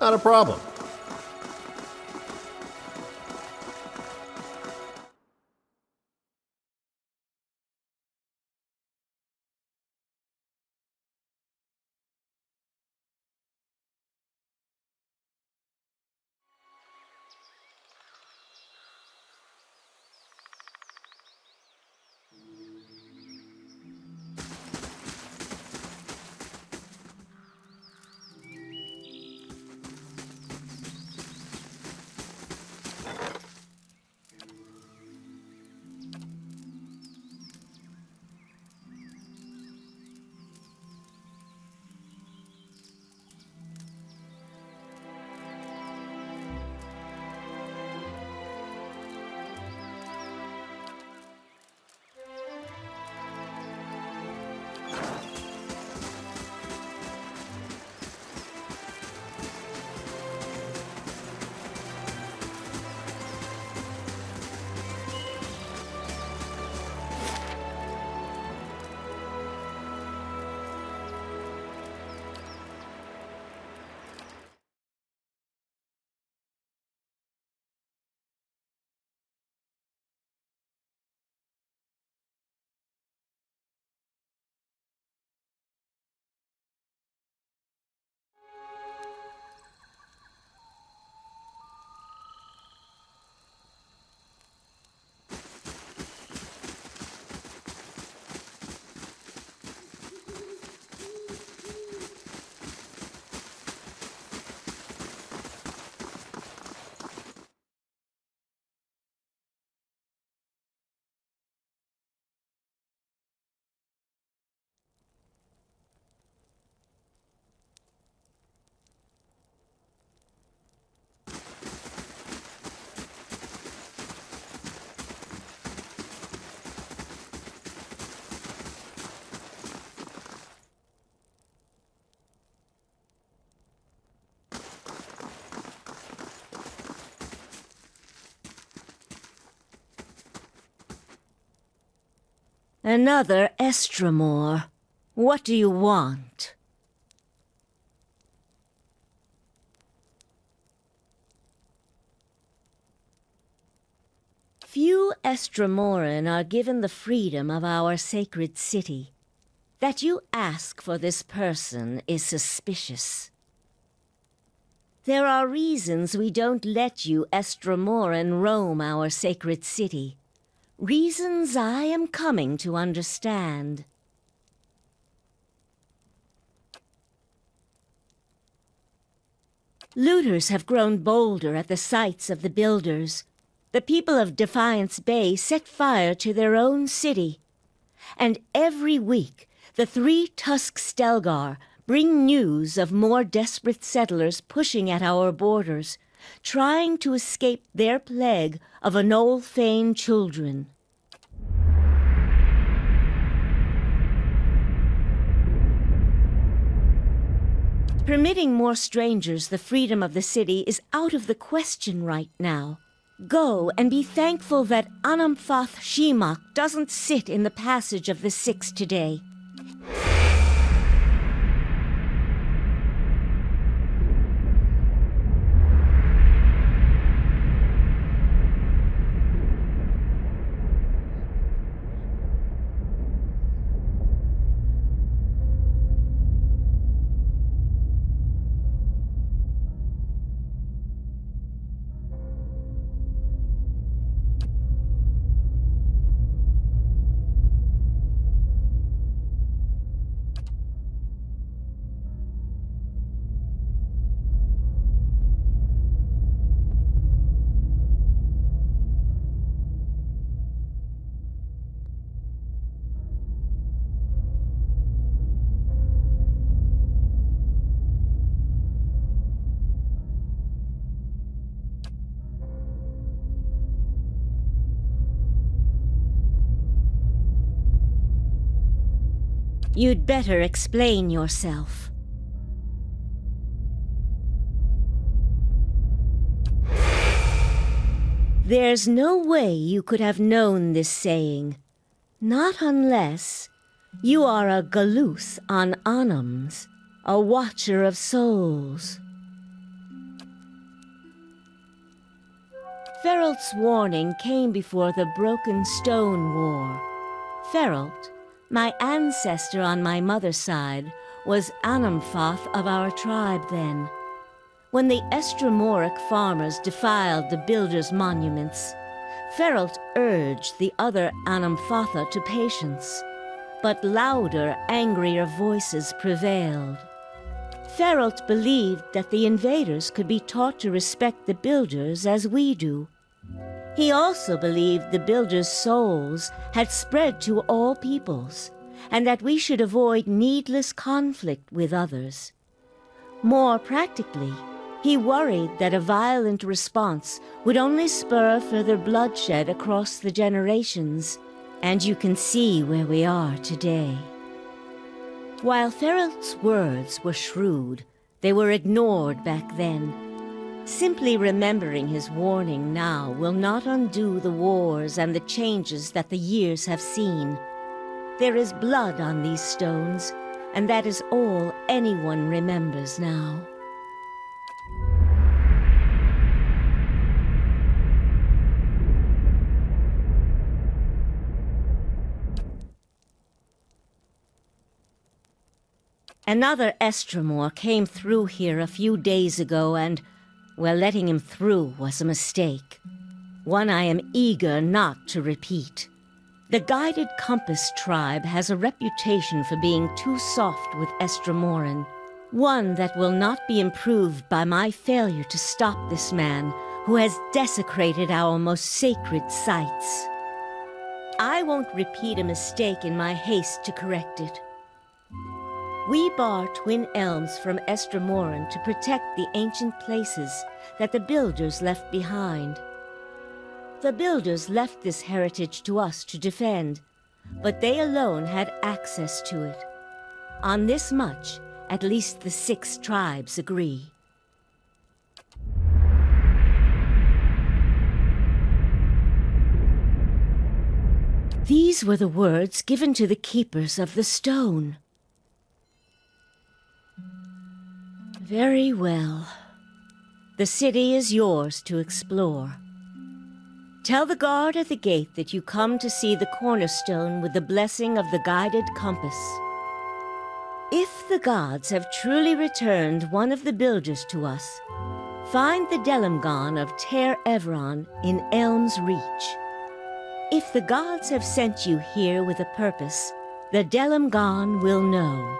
Not a problem. Another Estramore. What do you want? Few Estramoran are given the freedom of our sacred city. That you ask for this person is suspicious. There are reasons we don't let you Estramoran roam our sacred city. Reasons I am coming to understand. Looters have grown bolder at the sights of the builders. The people of Defiance Bay set fire to their own city. And every week, the 3 Tusk Stelgar bring news of more desperate settlers pushing at our borders, trying to escape their plague of Anolfane children. Permitting more strangers the freedom of the city is out of the question right now. Go and be thankful that Anamphath Shemak doesn't sit in the passage of the Six today. You'd better explain yourself. There's no way you could have known this saying. Not unless you are a Galuth on Anams, a watcher of souls. Feralt's warning came before the Broken Stone War. Feralt, my ancestor on my mother's side, was Anamfoth of our tribe then. When the Estromoric farmers defiled the builders' monuments, Feralt urged the other Anamfotha to patience, but louder, angrier voices prevailed. Feralt believed that the invaders could be taught to respect the builders as we do. He also believed the builders' souls had spread to all peoples, and that we should avoid needless conflict with others. More practically, he worried that a violent response would only spur further bloodshed across the generations, and you can see where we are today. While Feralt's words were shrewd, they were ignored back then. Simply remembering his warning now will not undo the wars and the changes that the years have seen. There is blood on these stones, and that is all anyone remembers now. Another Estromor came through here a few days ago and, well, letting him through was a mistake. One I am eager not to repeat. The Guided Compass tribe has a reputation for being too soft with Estromoran, one that will not be improved by my failure to stop this man who has desecrated our most sacred sites. I won't repeat a mistake in my haste to correct it. We bar twin elms from Estromoran to protect the ancient places that the builders left behind. The builders left this heritage to us to defend, but they alone had access to it. On this much, at least the 6 tribes agree. These were the words given to the keepers of the stone. Very well. The city is yours to explore. Tell the guard at the gate that you come to see the cornerstone with the blessing of the Guided Compass. If the gods have truly returned one of the builders to us, find the Delimgon of Ter Evron in Elm's Reach. If the gods have sent you here with a purpose, the Delimgon will know.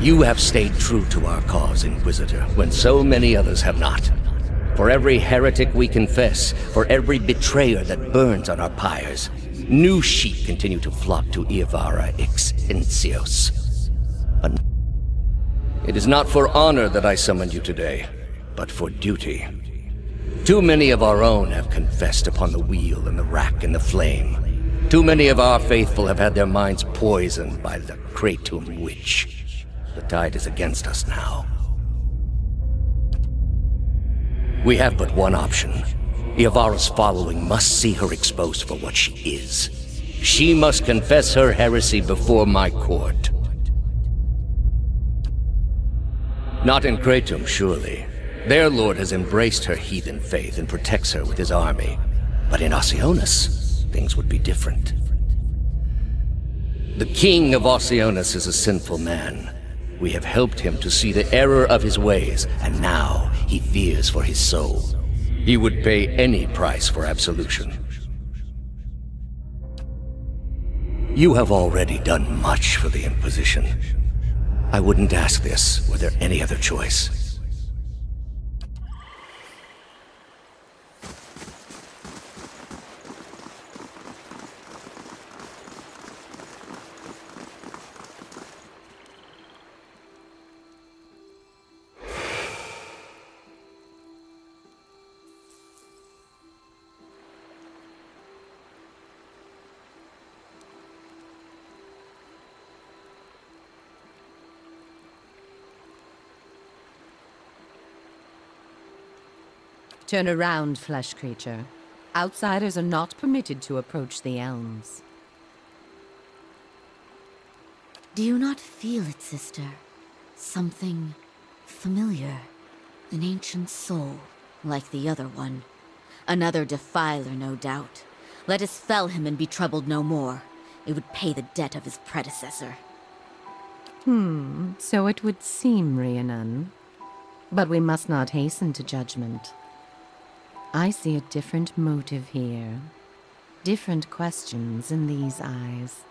You have stayed true to our cause, Inquisitor, when so many others have not. For every heretic we confess, for every betrayer that burns on our pyres, new sheep continue to flock to Iavara Exencios. It is not for honor that I summoned you today, but for duty. Too many of our own have confessed upon the wheel and the rack and the flame. Too many of our faithful have had their minds poisoned by the Kratom witch. The tide is against us now. We have but one option. Iavara's following must see her exposed for what she is. She must confess her heresy before my court. Not in Kratom, surely. Their lord has embraced her heathen faith and protects her with his army. But in Oceanus, things would be different. The king of Oceanus is a sinful man. We have helped him to see the error of his ways, and now he fears for his soul. He would pay any price for absolution. You have already done much for the Inquisition. I wouldn't ask this were there any other choice. Turn around, flesh creature. Outsiders are not permitted to approach the elms. Do you not feel it, sister? Something familiar. An ancient soul, like the other one. Another defiler, no doubt. Let us fell him and be troubled no more. It would pay the debt of his predecessor. So it would seem, Rhiannon. But we must not hasten to judgment. I see a different motive here. Different questions in these eyes.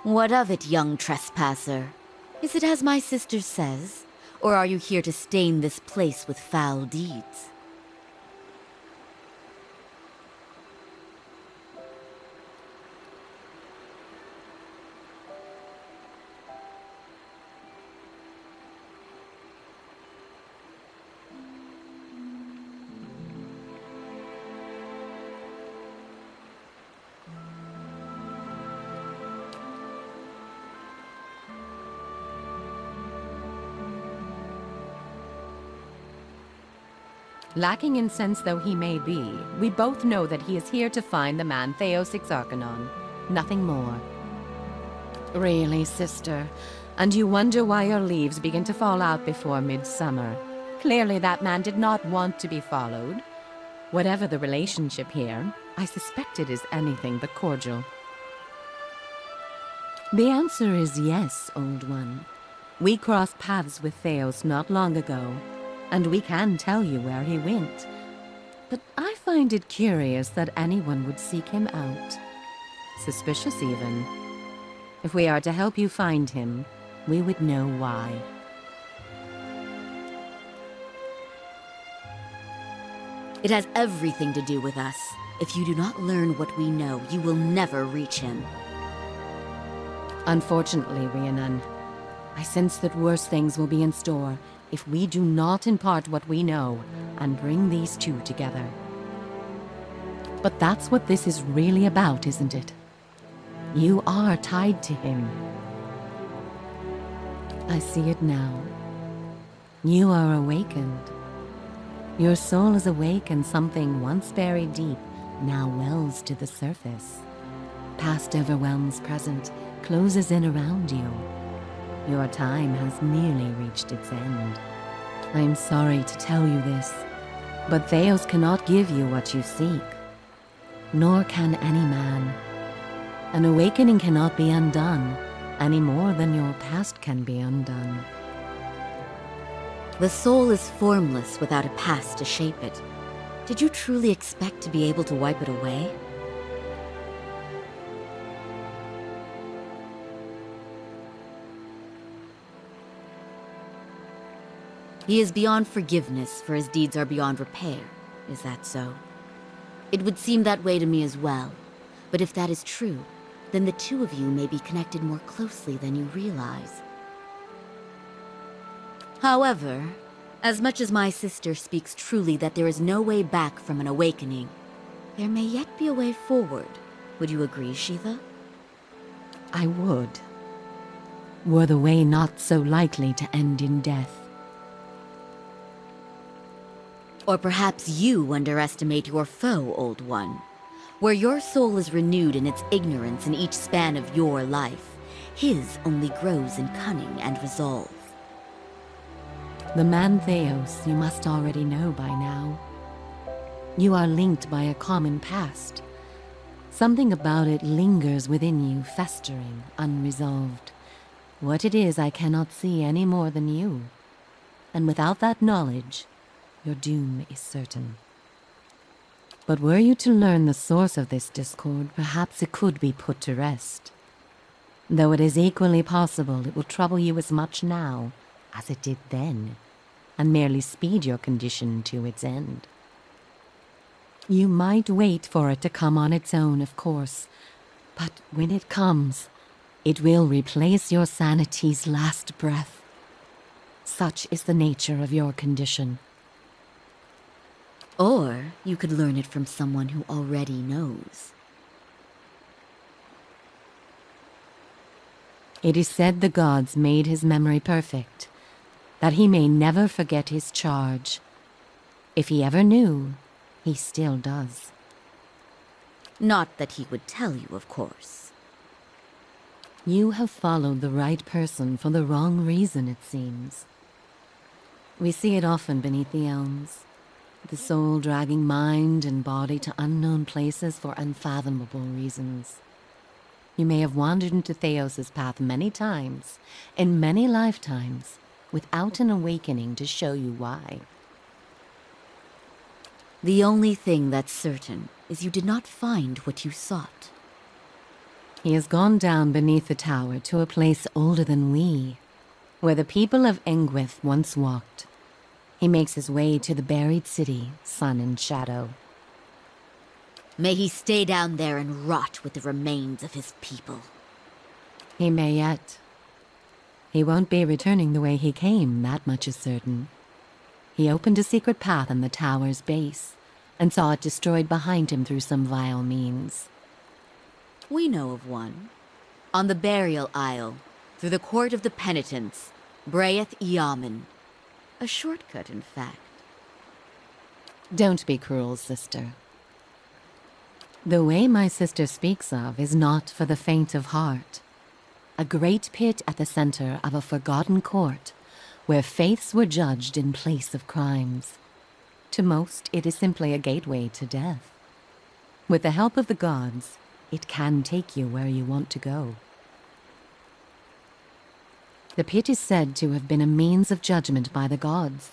What of it, young trespasser? Is it as my sister says? Or are you here to stain this place with foul deeds? Lacking in sense though he may be, we both know that he is here to find the man Theos Exarchanon. Nothing more. Really, sister? And you wonder why your leaves begin to fall out before midsummer. Clearly that man did not want to be followed. Whatever the relationship here, I suspect it is anything but cordial. The answer is yes, old one. We crossed paths with Theos not long ago, and we can tell you where he went. But I find it curious that anyone would seek him out. Suspicious, even. If we are to help you find him, we would know why. It has everything to do with us. If you do not learn what we know, you will never reach him. Unfortunately, Rhiannon, I sense that worse things will be in store if we do not impart what we know and bring these two together. But that's what this is really about, isn't it? You are tied to him. I see it now. You are awakened. Your soul is awake, and something once buried deep now wells to the surface. Past overwhelms present, closes in around you. Your time has nearly reached its end. I'm sorry to tell you this, but Theos cannot give you what you seek. Nor can any man. An awakening cannot be undone, any more than your past can be undone. The soul is formless without a past to shape it. Did you truly expect to be able to wipe it away? He is beyond forgiveness, for his deeds are beyond repair. Is that so? It would seem that way to me as well. But if that is true, then the two of you may be connected more closely than you realize. However, as much as my sister speaks truly that there is no way back from an awakening, there may yet be a way forward. Would you agree, Shiva? I would. Were the way not so likely to end in death. Or perhaps you underestimate your foe, Old One. Where your soul is renewed in its ignorance in each span of your life, his only grows in cunning and resolve. The man Theos you must already know by now. You are linked by a common past. Something about it lingers within you, festering, unresolved. What it is I cannot see any more than you. And without that knowledge, your doom is certain. But were you to learn the source of this discord, perhaps it could be put to rest. Though it is equally possible it will trouble you as much now as it did then, and merely speed your condition to its end. You might wait for it to come on its own, of course, but when it comes, it will replace your sanity's last breath. Such is the nature of your condition. Or you could learn it from someone who already knows. It is said the gods made his memory perfect, that he may never forget his charge. If he ever knew, he still does. Not that he would tell you, of course. You have followed the right person for the wrong reason, it seems. We see it often beneath the elms, the soul dragging mind and body to unknown places for unfathomable reasons. You may have wandered into Theos's path many times, in many lifetimes, without an awakening to show you why. The only thing that's certain is you did not find what you sought. He has gone down beneath the tower to a place older than we, where the people of Engwith once walked. He makes his way to the buried city, sun and shadow. May he stay down there and rot with the remains of his people. He may yet. He won't be returning the way he came, that much is certain. He opened a secret path in the tower's base, and saw it destroyed behind him through some vile means. We know of one. On the burial isle, through the court of the penitents, Braeth Yaman. A shortcut, in fact. Don't be cruel, sister. The way my sister speaks of is not for the faint of heart. A great pit at the center of a forgotten court, where faiths were judged in place of crimes. To most, it is simply a gateway to death. With the help of the gods, it can take you where you want to go. The pit is said to have been a means of judgment by the gods.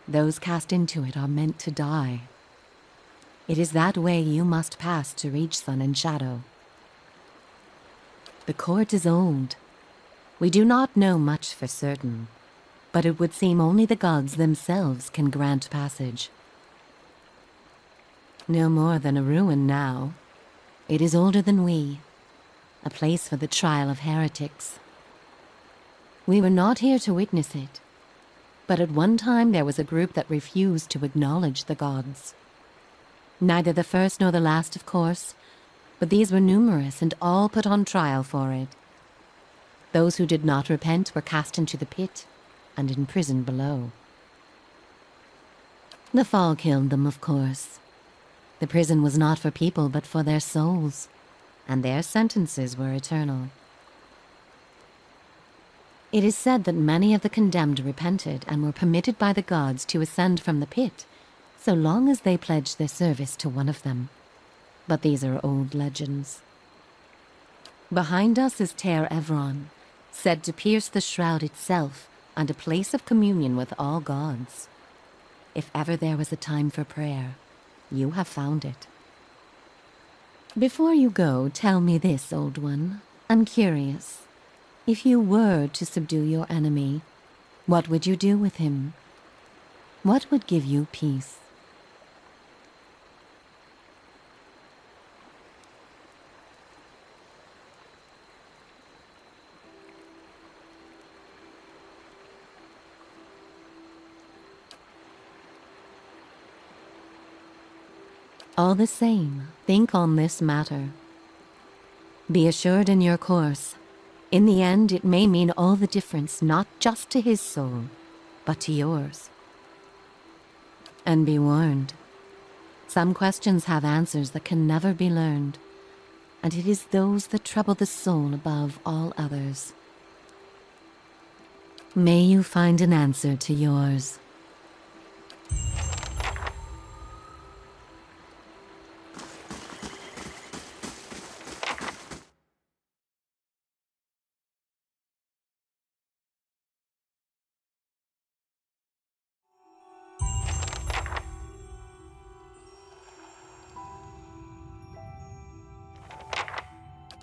Those cast into it are meant to die. It is that way you must pass to reach sun and shadow. The court is old. We do not know much for certain, but it would seem only the gods themselves can grant passage. No more than a ruin now. It is older than we, a place for the trial of heretics. We were not here to witness it, but at one time there was a group that refused to acknowledge the gods. Neither the first nor the last, of course, but these were numerous and all put on trial for it. Those who did not repent were cast into the pit and imprisoned below. The fall killed them, of course. The prison was not for people but for their souls, and their sentences were eternal. It is said that many of the condemned repented and were permitted by the gods to ascend from the pit, so long as they pledged their service to one of them. But these are old legends. Behind us is Ter Evron, said to pierce the shroud itself and a place of communion with all gods. If ever there was a time for prayer, you have found it. Before you go, tell me this, old one. I'm curious. If you were to subdue your enemy, what would you do with him? What would give you peace? All the same, think on this matter. Be assured in your course. In the end, it may mean all the difference, not just to his soul, but to yours. And be warned. Some questions have answers that can never be learned, and it is those that trouble the soul above all others. May you find an answer to yours.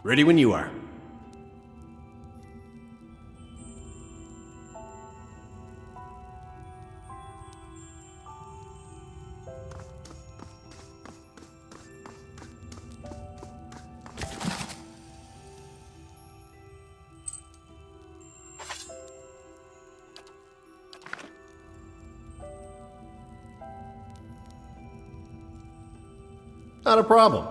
Ready when you are. Not a problem.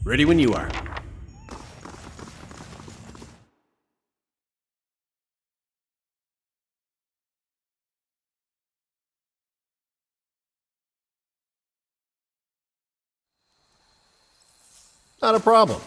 Ready when you are. Not a problem.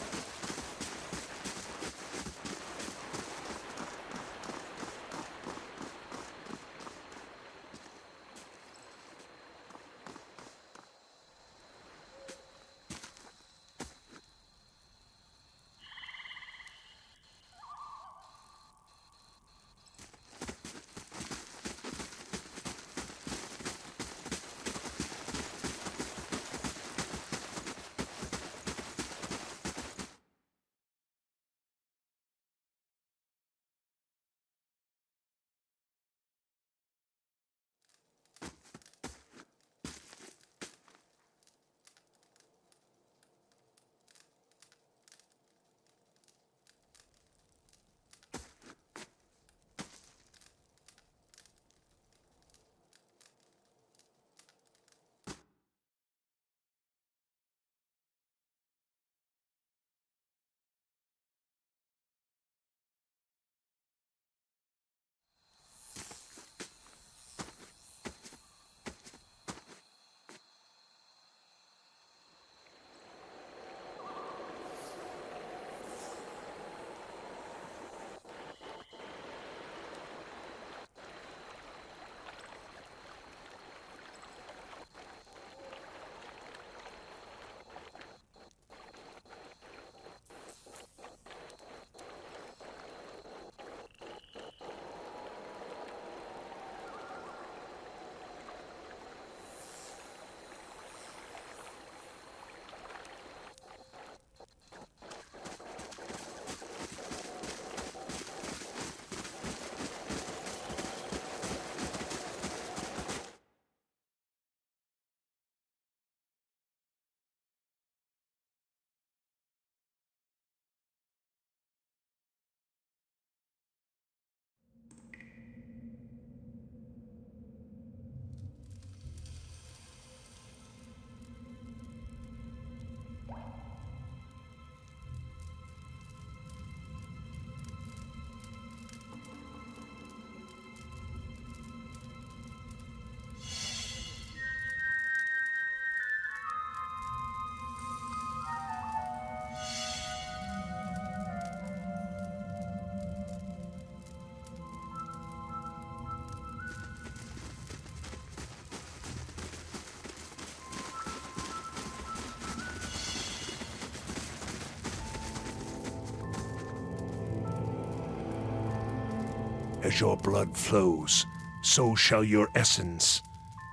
As your blood flows, so shall your essence.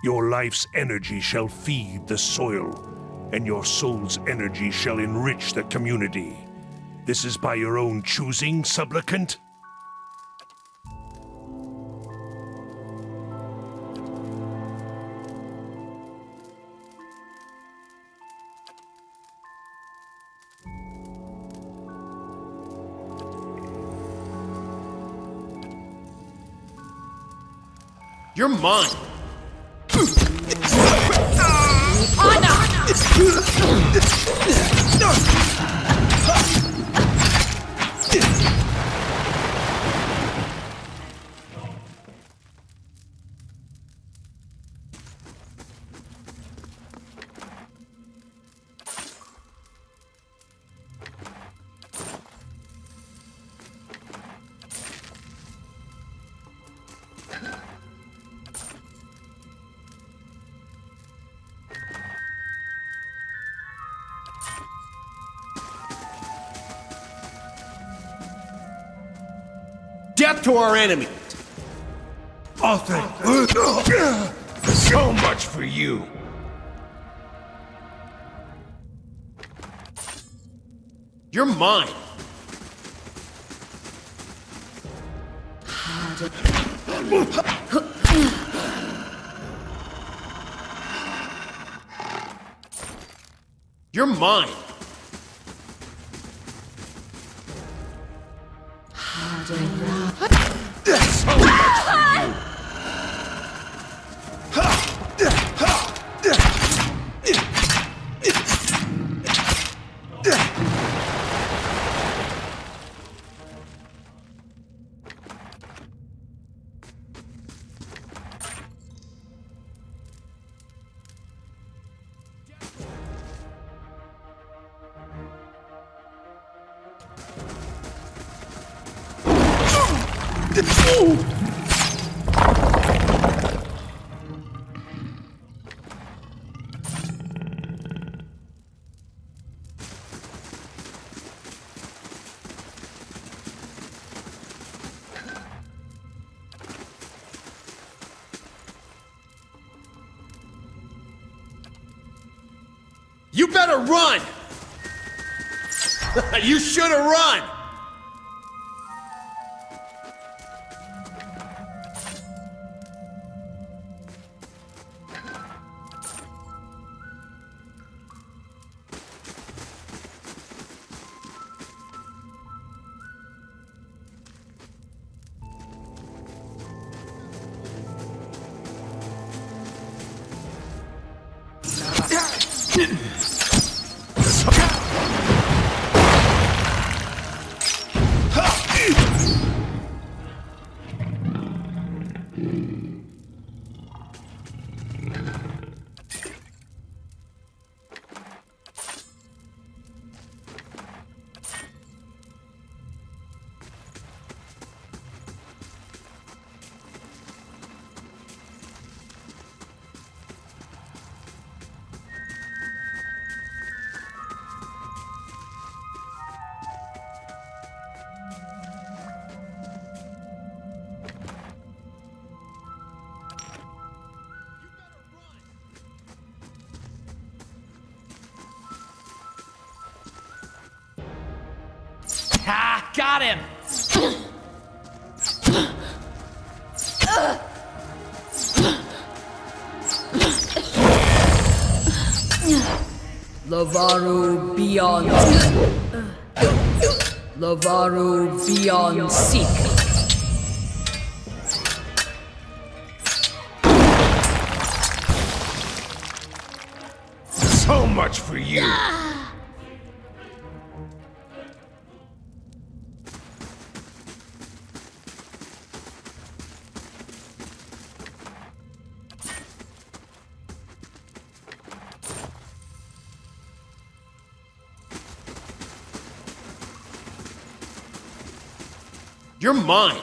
Your life's energy shall feed the soil, and your soul's energy shall enrich the community. This is by your own choosing, supplicant? You're mine! Death to our enemy! Arthur! So much for you! You're mine! You're mine! You better run! You should have run! Ha! Got him! Lavaru beyond. Lavaru beyond seek. So much for you. You're mine.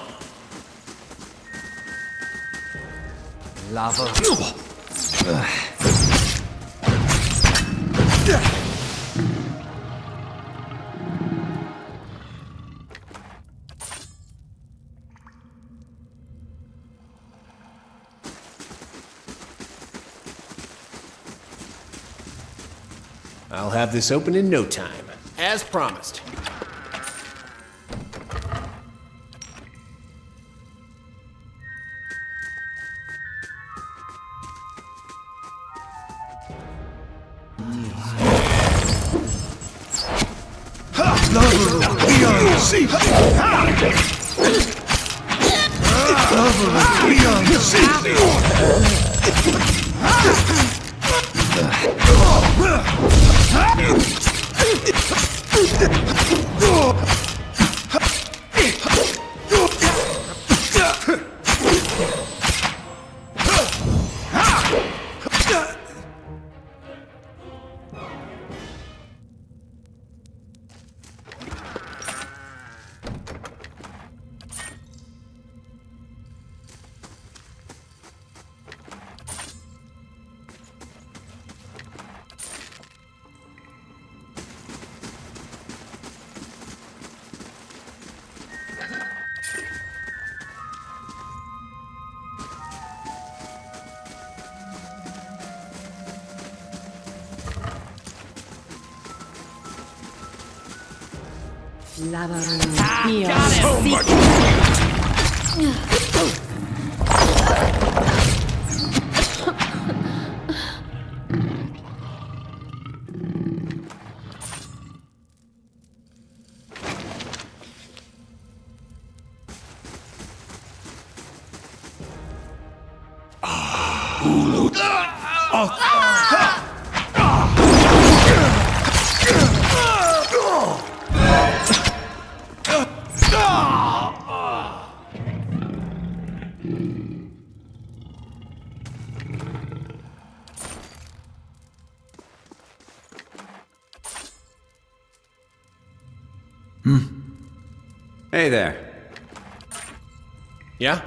Lava. I'll have this open in no time, as promised. Lavaru beyond So seek. much. Hey there. Yeah?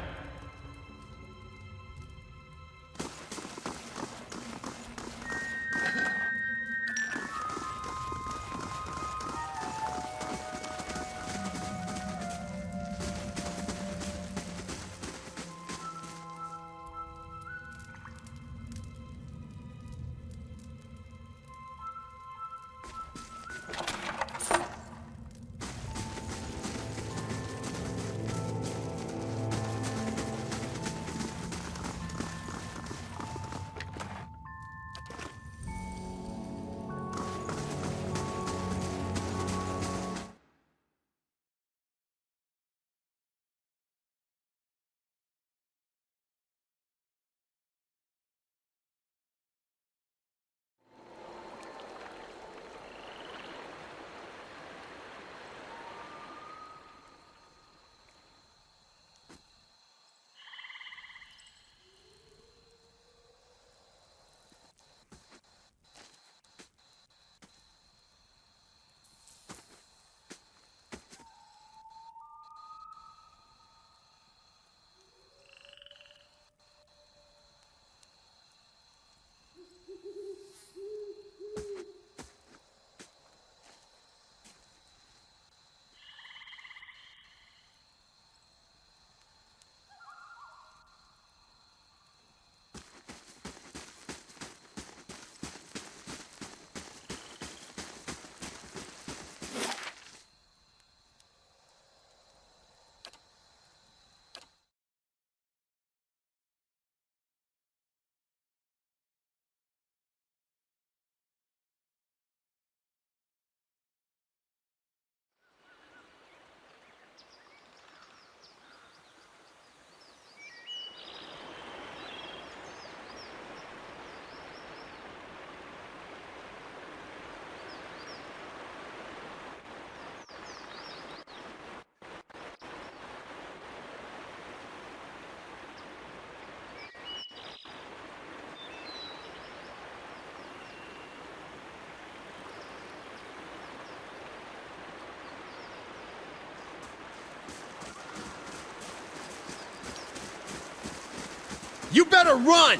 You better run!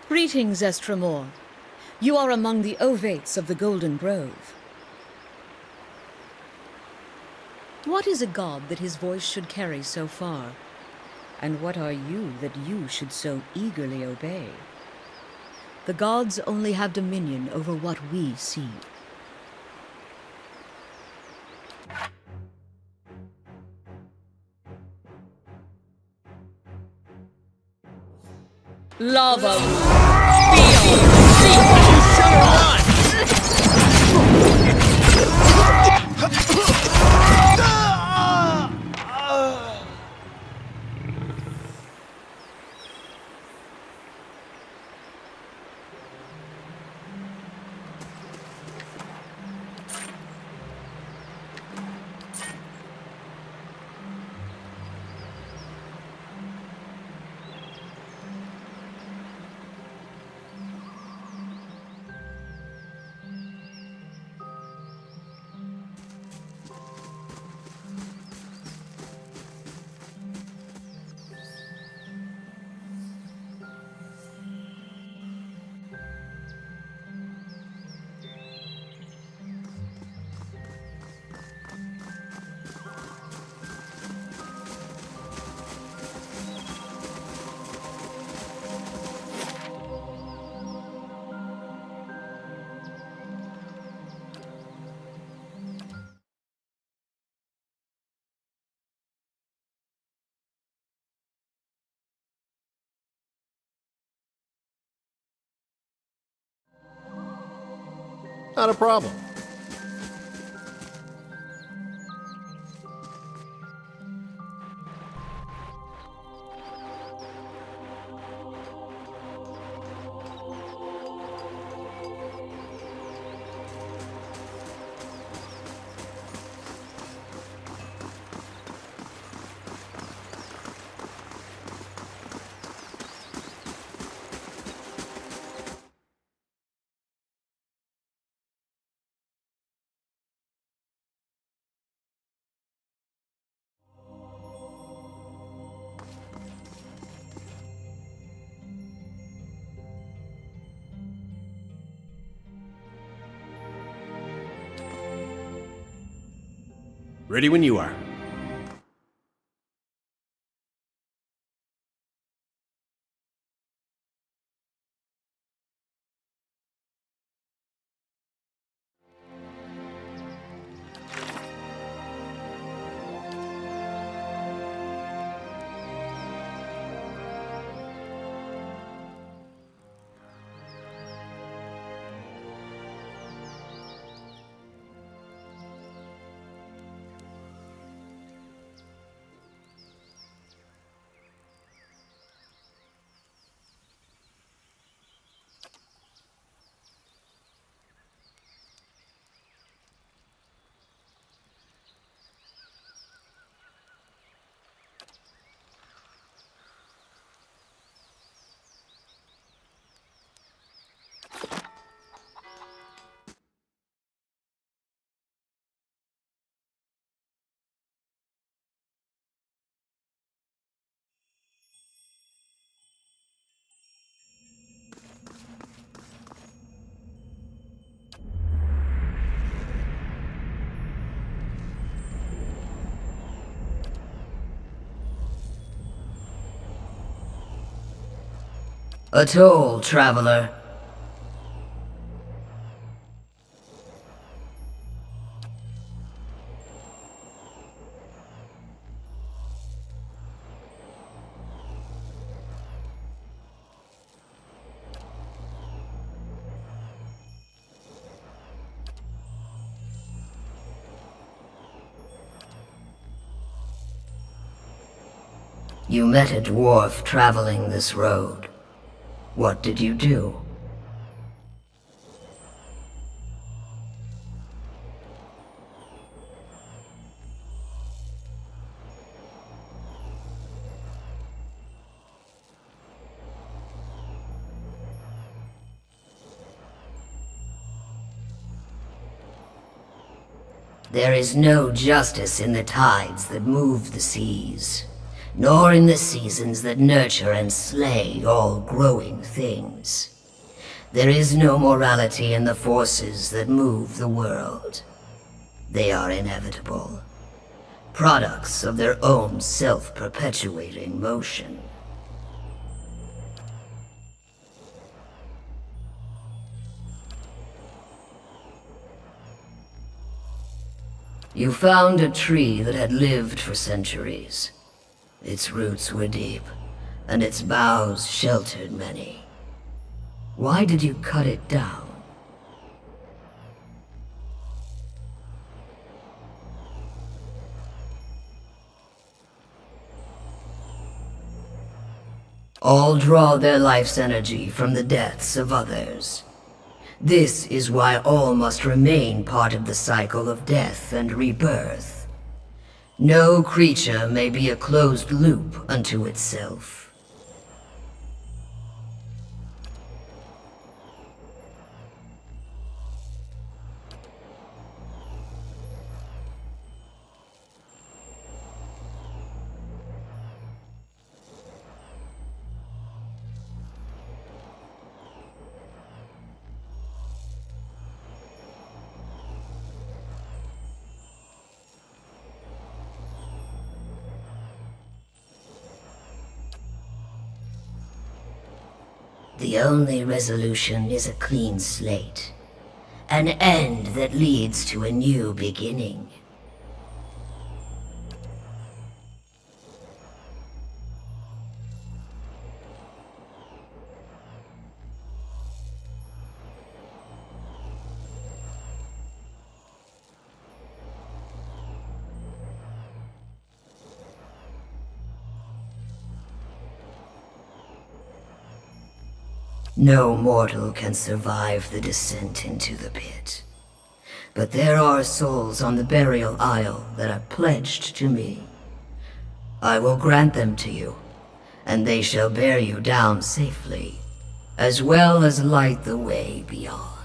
Greetings, Estremor. You are among the ovates of the Golden Grove. What is a god that his voice should carry so far? And what are you that you should so eagerly obey? The gods only have dominion over what we see. Lava Not a problem. Ready when you are. A toll, traveler. You met a dwarf traveling this road. What did you do? There is no justice in the tides that move the seas, nor in the seasons that nurture and slay all growing things. There is no morality in the forces that move the world. They are inevitable, products of their own self-perpetuating motion. You found a tree that had lived for centuries. Its roots were deep, and its boughs sheltered many. Why did you cut it down? All draw their life's energy from the deaths of others. This is why all must remain part of the cycle of death and rebirth. No creature may be a closed loop unto itself. The only resolution is a clean slate. An end that leads to a new beginning. No mortal can survive the descent into the pit. But there are souls on the burial isle that are pledged to me. I will grant them to you, and they shall bear you down safely, as well as light the way beyond.